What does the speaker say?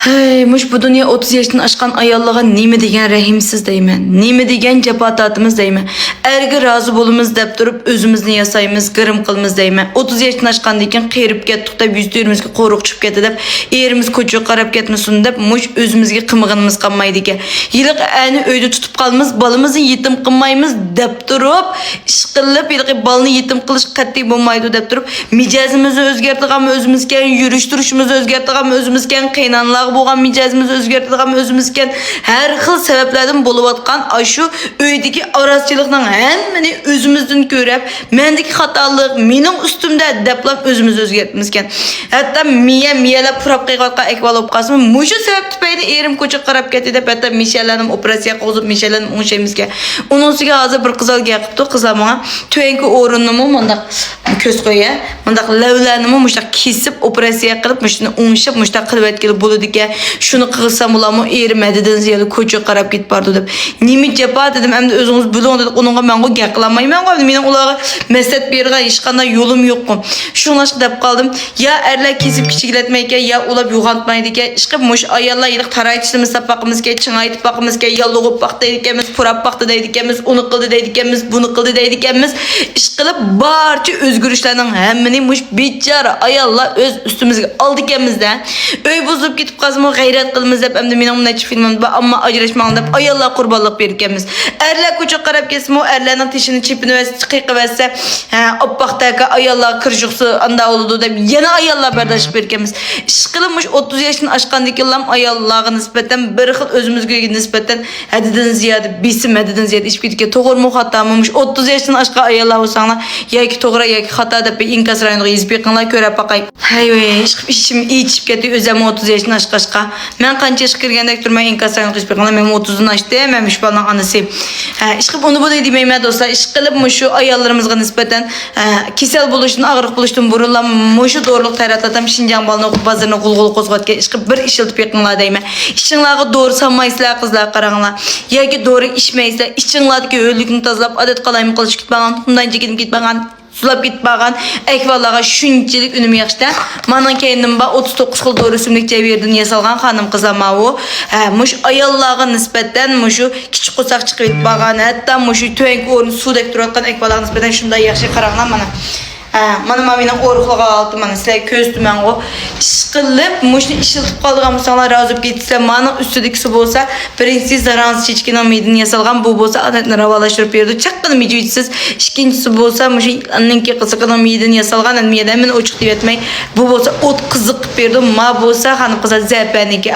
Hey, muş bu dünya 30 yaşını aşkan ayollarga nime degen rahimsiz deyman. Nime degen jafotatimiz deyman. Erga razı bolumuz deb turib özümüzni yasaymiz, gırım qılmız deyman. 30 yaşını aşkandan keyin qerib ketdik deb yüzlerimizga qo'ruq chiqib ketdi deb, erimiz ko'chaga qarab ketmasin deb muş özümizga qimig'inimiz qolmaydi ekan. Yiliq ani uyda tutib qolamiz, balamizni yetim qilmaymiz deb turib, ish qilib, yiliq balni yetim qilish qat'iy bo'lmaydi deb turib, mijozimizni o'zgartirganmiz o'zimizga, yurish turishimizni o'zgartirganmiz o'zimizga, qiynanlar bo'lgan mijozimizni o'zgartirganmiz o'zimizga, har xil sabablardan bo'layotgan shu uydagi oraschilikning hammani o'zimizdan ko'rib, mendagi xatolik mening ustimda deplab o'zimizni o'zgartmizkan. Hatto miyalab purab qo'yayotgan ahvol bo'lib qolsin. Mushu sabab tufayli erim ko'cha qarab ketdi deb hatto mishalarni operatsiya qilib mishalarni o'ngshaymizga. Uning ustiga hozir bir qizal gapibdi, qizlar menga to'yanki o'rinimni mundaq ko'z qo'ya, mundaq lavlarni mundaq kesib operatsiya qilib, shuni o'ngshab mundaq qilib aytgan bo'ladi ekan. Shuni qilsam ularmi erim adidan ziyada ko'cha qarab ketib bordi deb. Nima javob dedim, endi o'zingiz biling dedi. Uningga men gap qilmayman, mening ularga maslahat bergan hech qanday yo'lim yo'q. Shunlash deb qoldim. Ya erlar kesib kichiklatmaydi, ya ular yo'g'antmaydi ekan. Ishqib mush ayollar yiliq taraytishimiz sapaqimizga, chingaytib baqimizga, yolg'ib baqdi ekanmiz, purab baqdi deydi ekanmiz, uni qildi deydi ekanmiz, buni qildi deydi ekanmiz. Ish qilib barcha o'zgarishlarning hammani mush bechara ayollar o'z ustimizga oldi ekanmizda. Uy buzib ketib qazmo g'ayrat qilamiz deb, endi mening bunday filmimda ammo ajrashmang deb ayollar qurbonlik berganmiz. Erlar ko'cha qarab kesmo, erlarning tishini chepini va chiqiyqivasa, oppoqdagi ayollar kirjuqsi anda oldu deb yana ayollar bardosh berganmiz. Ish qilib 30 yoshni oshgandan keyin ayollarga nisbatan bir xil o'zimizga nisbatan hadidan ziyoda besim hadidan ziyoda ish ketgan. To'g'rimi xatomi? 30 yoshdan oshgan ayollar bo'lsanglar, yoki to'g'ri yoki xato deb inkos rayoniga yozib beqinglar ko'rib baqay. Hay, ishim ichib ketdi o'zim 30 yoshdan oshqashqa. Men qancha ish kirgandek turmay inkos rayoniga yozib beqinglar. Men 30 dan oshdim, men shu balning onasi. Ish qilib uni bu deyman do'stlar. Ish qilib shu ayollarimizga nisbatan kasal bo'lishdan, og'riq bo'lishdan burunlar shu doğruluk taratatam Şinjan balını bazarını qulğul qo'zg'atgan ish qilib bir ish ilib beqinglar deyman. Ishinglarga doğru sanmaysizlar qizlar, qaranglar. Yoki doğru ishmaysizlar, ishinglardagi o'likni tozalab, odat qalaymi qilish ketmagan, undan chekib ketmagan, sulab ketmagan ahvollarga shunchalik unum yaxshida. Mening kendim 39 xil doğru sümlik javirdan yasalgan xonim qizlar u. Mush ayollarga nisbatan mushu kichik qo'saq chiqib ketmagan, hatto mushu to'yanki o'rin suvdek turayotgan ahvollarga nisbatan shunday yaxshi qaranglar mana. Mana mening o'rixliga oldi, mana sizlar ko'z tuman o. Ish qilib, mushni ishiltib qolgan bo'lsanglar, rozi bo'lib ketsa, mana ustidagisi bo'lsa, birinchisi zaransiz chechkining meydin yasalgan, bu bo'lsa odatni ravolashtirib berdi. Chaqqina mijuysiz. Ikkinchisi bo'lsa, mushi anningki qiziqining meydin yasalgan, men ochiq deb aytmay, bu bo'lsa o't qiziq qilib berdi. Ma bo'lsa, xanim qizlar zapaniki